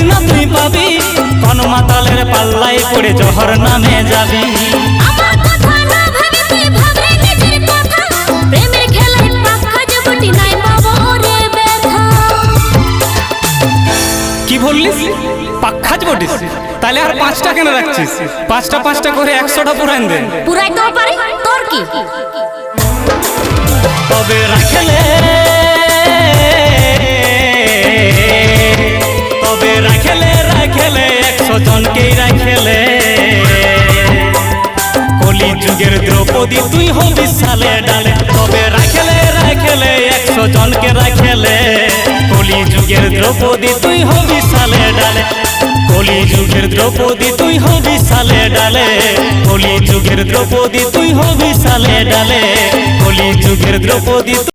না তুই পাবি, কোন মাতালের পাল্লায় পড়ে জহর নামে যাবি। আমার কথা না ভাবি তুই ভাবে নিজের কথা, প্রেমের খেলায় পাখা জবটি নাই পাবো রে ব্যথা। কি বললিস? পাক্ষাজ বটিস? তাহলে আর 5টা কেন রাখছিস? 5টা করে 100টা পুরান দে। পুরাইতেও পারি, তোর কি? তবে রাখলে 100 জনকেই রাখলে, কলি যুগের দ্রৌপদী তুই হবি সালে ডালে। তবে রাখলে 100 জনকে রাখলে, কলি যুগের দ্রৌপদী তুই হবি সালে ডালে। কলি যুগের দ্রৌপদী তুই হবি সালে ডালে, কলি যুগের দ্রৌপদী তুই হবি সালে ডালে, কলি যুগের দ্রৌপদী।